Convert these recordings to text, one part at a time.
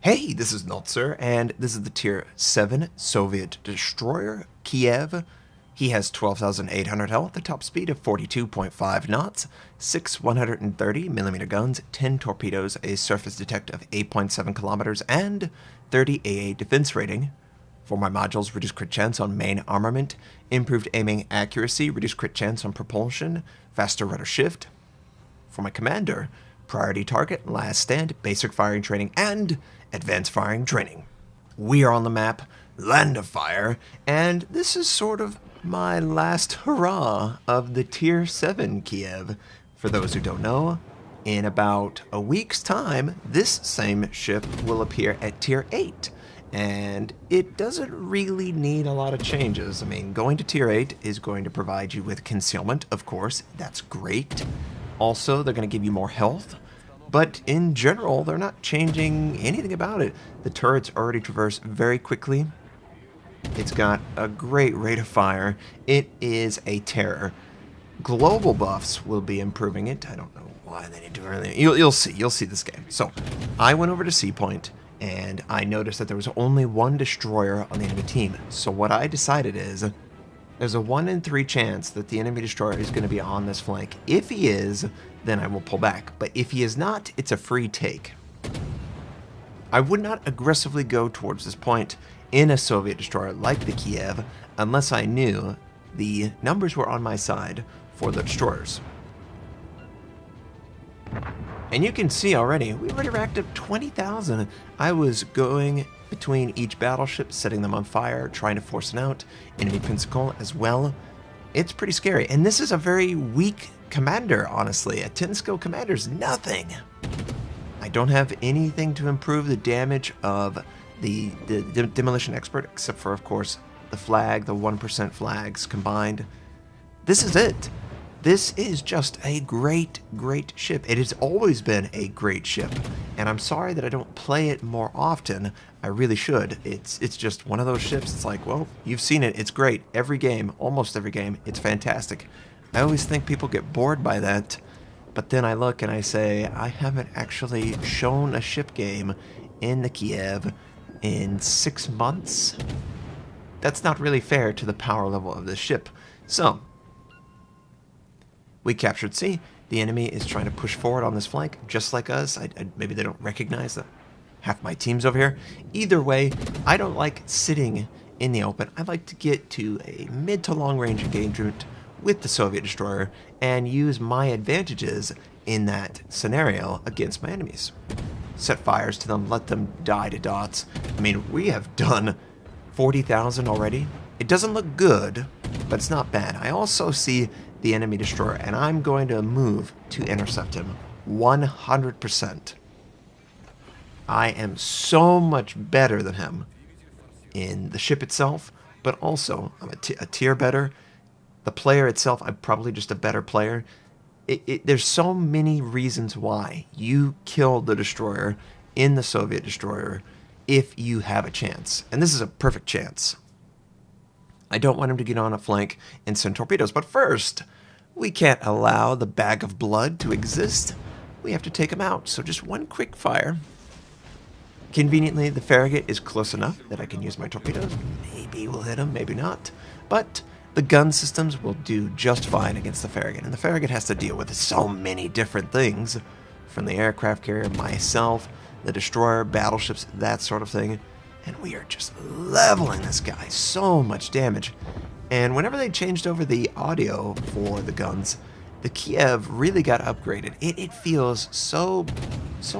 Hey, this is Noltzer, and this is the Tier 7 Soviet destroyer, Kiev. He has 12,800 health, a top speed of 42.5 knots, 6 130mm guns, 10 torpedoes, a surface detect of 8.7 kilometers, and 30 AA defense rating. For my modules, reduced crit chance on main armament, improved aiming accuracy, reduced crit chance on propulsion, faster rudder shift. For my commander, priority target, last stand, basic firing training, and advanced firing training. We are on the map, Land of Fire, and this is sort of my last hurrah of the Tier 7 Kiev. For those who don't know, in about a week's time, this same ship will appear at Tier 8. And it doesn't really need a lot of changes. I mean, going to Tier 8 is going to provide you with concealment, of course. That's great. Also, they're going to give you more health. But in general, they're not changing anything about it. The turrets already traverse very quickly. It's got a great rate of fire. It is a terror. Global buffs will be improving it. I don't know why they need to do anything. You'll see. You'll see this game. So, I went over to Sea Point, and I noticed that there was only one destroyer on the enemy team. So what I decided is, there's a 1 in 3 chance that the enemy destroyer is going to be on this flank. If he is, then I will pull back. But if he is not, it's a free take. I would not aggressively go towards this point in a Soviet destroyer like the Kiev unless I knew the numbers were on my side for the destroyers. And you can see already, we already racked up 20,000. I was going between each battleship, setting them on fire, trying to force it out. Enemy Pensacola as well. It's pretty scary. And this is a very weak commander, honestly. A 10 skill commander is nothing. I don't have anything to improve the damage of the Demolition Expert, except for, of course, the flag, the 1% flags combined. This is it. This is just a great, great ship. It has always been a great ship, and I'm sorry that I don't play it more often. I really should. It's just one of those ships. It's like, well, you've seen it. It's great. Every game, almost every game, it's fantastic. I always think people get bored by that, but then I look and I say, I haven't actually shown a ship game in the Kiev in 6 months. That's not really fair to the power level of this ship. So, we captured C. The enemy is trying to push forward on this flank, just like us. Maybe they don't recognize that half my team's over here. Either way, I don't like sitting in the open. I like to get to a mid to long range engagement with the Soviet destroyer and use my advantages in that scenario against my enemies. Set fires to them, let them die to dots. I mean, we have done 40,000 already. It doesn't look good, but it's not bad. I also see the enemy destroyer, and I'm going to move to intercept him 100%. I am so much better than him in the ship itself, but also I'm a tier better. The player itself, I'm probably just a better player. There's so many reasons why you kill the destroyer in the Soviet destroyer if you have a chance, and this is a perfect chance. I don't want him to get on a flank and send torpedoes, but first, we can't allow the bag of blood to exist. We have to take him out, so just one quick fire. Conveniently, the Farragut is close enough that I can use my torpedoes. Maybe we'll hit him, maybe not. But the gun systems will do just fine against the Farragut, and the Farragut has to deal with so many different things, from the aircraft carrier, myself, the destroyer, battleships, that sort of thing. And we are just leveling this guy. So much damage. And whenever they changed over the audio for the guns, the Kiev really got upgraded. It feels so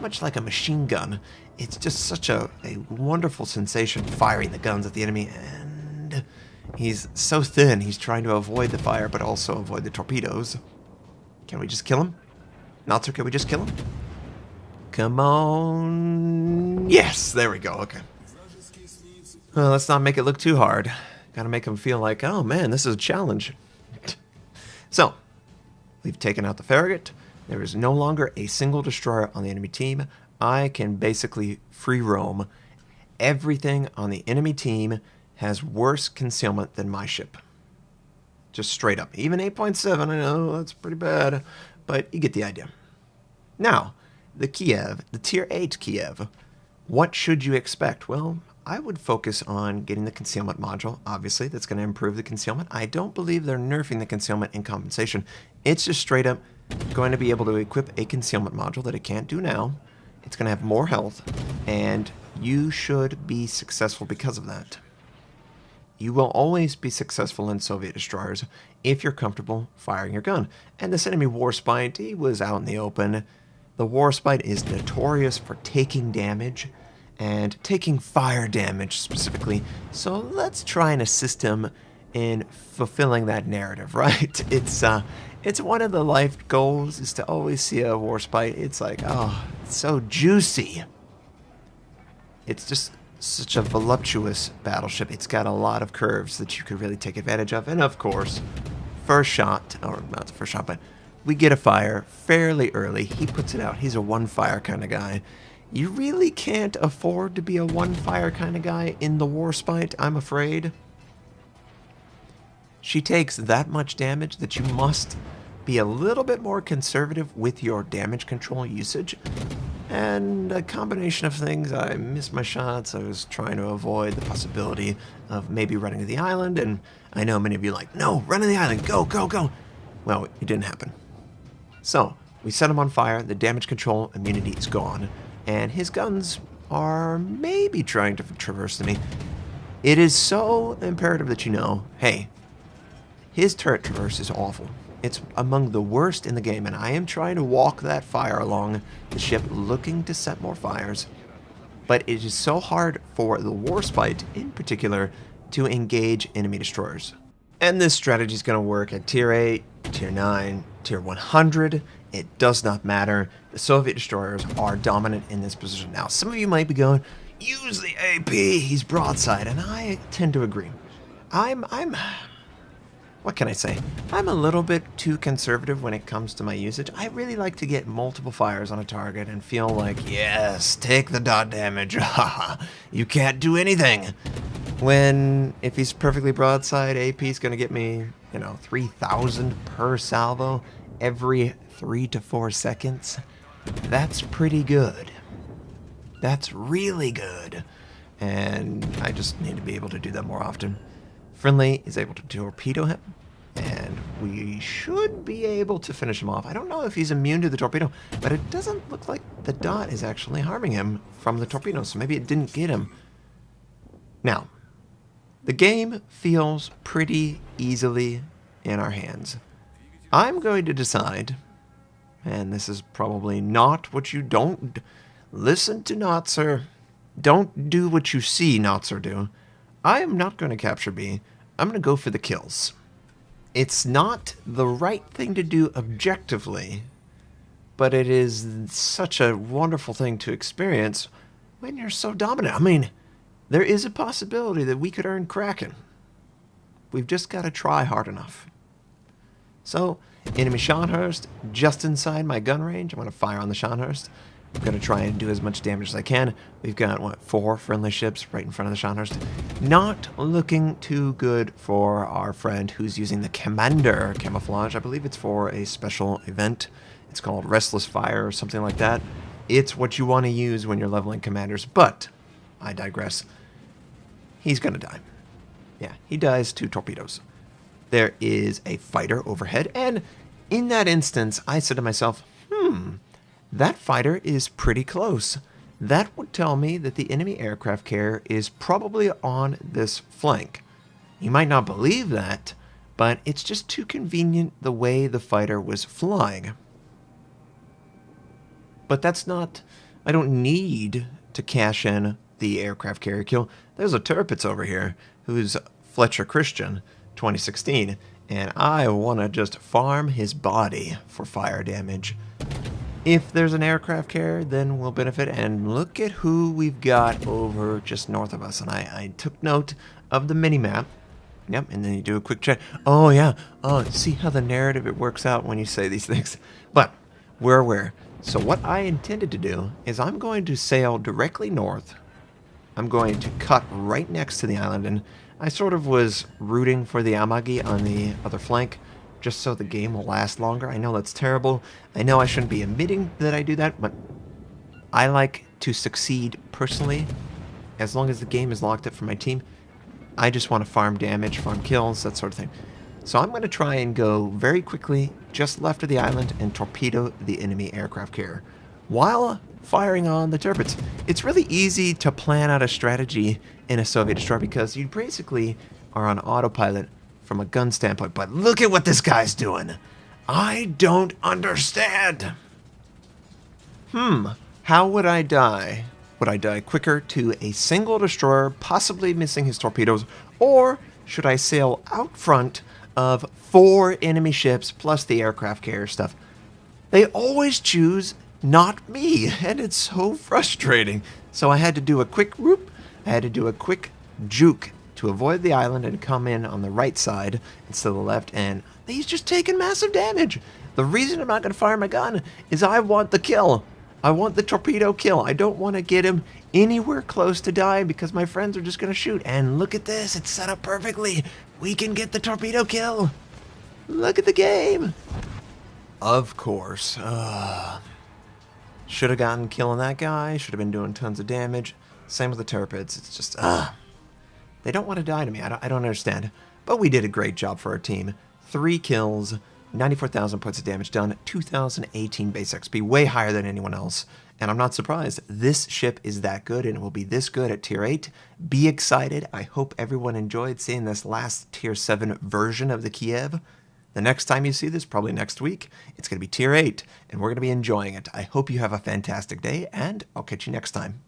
much like a machine gun. It's just such a wonderful sensation firing the guns at the enemy. And he's so thin, he's trying to avoid the fire, but also avoid the torpedoes. Can we just kill him? Not so, can we just kill him? Come on. Yes, there we go. Okay. Well, let's not make it look too hard. Gotta make them feel like, oh man, this is a challenge. So, we've taken out the Farragut. There is no longer a single destroyer on the enemy team. I can basically free roam. Everything on the enemy team has worse concealment than my ship. Just straight up. Even 8.7, I know, that's pretty bad. But you get the idea. Now, the Kiev, the Tier 8 Kiev, What should you expect? Well, I would focus on getting the concealment module. Obviously, that's going to improve the concealment. I don't believe they're nerfing the concealment in compensation. It's just straight up going to be able to equip a concealment module that it can't do now. It's going to have more health, and you should be successful because of that. You will always be successful in Soviet destroyers if you're comfortable firing your gun. And this enemy Warspite, he was out in the open. The Warspite is notorious for taking damage, and taking fire damage specifically. So let's try and assist him in fulfilling that narrative, right? It's one of the life goals is to always see a Warspite. It's like, oh, it's so juicy. It's just such a voluptuous battleship. It's got a lot of curves that you could really take advantage of. And of course, first shot, or not the first shot, but we get a fire fairly early. He puts it out. He's a one fire kind of guy. You really can't afford to be a one fire kind of guy in the Warspite, I'm afraid. She takes that much damage that you must be a little bit more conservative with your damage control usage. And a combination of things. I missed my shots. I was trying to avoid the possibility of maybe running to the island. And I know many of you are like, no, run to the island. Go, go, go. Well, it didn't happen. So we set him on fire. The damage control immunity is gone. And his guns are maybe trying to traverse to me. It is so imperative that you know, hey, his turret traverse is awful. It's among the worst in the game, and I am trying to walk that fire along the ship, looking to set more fires. But it is so hard for the Warspite, in particular, to engage enemy destroyers. And this strategy is going to work at Tier 8, Tier 9, Tier 100. It does not matter. The Soviet destroyers are dominant in this position. Now, some of you might be going, use the AP, he's broadside, and I tend to agree. What can I say? I'm a little bit too conservative when it comes to my usage. I really like to get multiple fires on a target and feel like, yes, take the dot damage. You can't do anything. When, if he's perfectly broadside, AP's going to get me, 3,000 per salvo every 3 to 4 seconds. That's pretty good. That's really good. And I just need to be able to do that more often. Friendly is able to torpedo him, and we should be able to finish him off. I don't know if he's immune to the torpedo, but it doesn't look like the dot is actually harming him from the torpedo, so maybe it didn't get him. Now, the game feels pretty easily in our hands. I'm going to decide, and this is probably not what you don't listen to Notzer. Don't do what you see Notzer do. I am not going to capture B. I'm going to go for the kills. It's not the right thing to do objectively, but it is such a wonderful thing to experience when you're so dominant. I mean, there is a possibility that we could earn Kraken. We've just got to try hard enough. So, enemy Scharnhorst just inside my gun range. I'm going to fire on the Scharnhorst. I'm going to try and do as much damage as I can. We've got, 4 friendly ships right in front of the Scharnhorst. Not looking too good for our friend who's using the Commander camouflage. I believe it's for a special event. It's called Restless Fire or something like that. It's what you want to use when you're leveling commanders, but I digress. He's going to die. Yeah, he dies to torpedoes. There is a fighter overhead, and in that instance, I said to myself, that fighter is pretty close. That would tell me that the enemy aircraft carrier is probably on this flank. You might not believe that, but it's just too convenient the way the fighter was flying. But that's not... I don't need to cash in the aircraft carrier kill. There's a Tirpitz over here who's Fletcher Christian 2016, and I want to just farm his body for fire damage. If there's an aircraft carrier, then we'll benefit. And look at who we've got over just north of us. And I took note of the mini-map. Yep, and then you do a quick check. Oh, yeah. Oh, see how the narrative, it works out when you say these things. But we're aware. So what I intended to do is I'm going to sail directly north. I'm going to cut right next to the island. And I sort of was rooting for the Amagi on the other flank, just so the game will last longer. I know that's terrible. I know I shouldn't be admitting that I do that, but I like to succeed personally, as long as the game is locked up for my team, I just want to farm damage, farm kills, that sort of thing. So I'm going to try and go very quickly just left of the island and torpedo the enemy aircraft carrier while firing on the turrets. It's really easy to plan out a strategy in a Soviet destroyer because you basically are on autopilot from a gun standpoint. But look at what this guy's doing. I don't understand. How would I die? Would I die quicker to a single destroyer, possibly missing his torpedoes, or should I sail out front of 4 enemy ships plus the aircraft carrier stuff? They always choose not me, and it's so frustrating. So I had to do a quick whoop, I had to do a quick juke to avoid the island and come in on the right side instead of the left, and he's just taking massive damage. The reason I'm not going to fire my gun is I want the kill. I want the torpedo kill. I don't want to get him anywhere close to dying because my friends are just going to shoot. And look at this. It's set up perfectly. We can get the torpedo kill. Look at the game. Of course. Should have gotten killing that guy. Should have been doing tons of damage. Same with the torpedoes. It's just, they don't want to die to me. I don't understand. But we did a great job for our team. 3 kills. 94,000 points of damage done, 2018 base XP, way higher than anyone else. And I'm not surprised. This ship is that good, and it will be this good at Tier 8. Be excited. I hope everyone enjoyed seeing this last Tier 7 version of the Kiev. The next time you see this, probably next week, it's going to be Tier 8, and we're going to be enjoying it. I hope you have a fantastic day, and I'll catch you next time.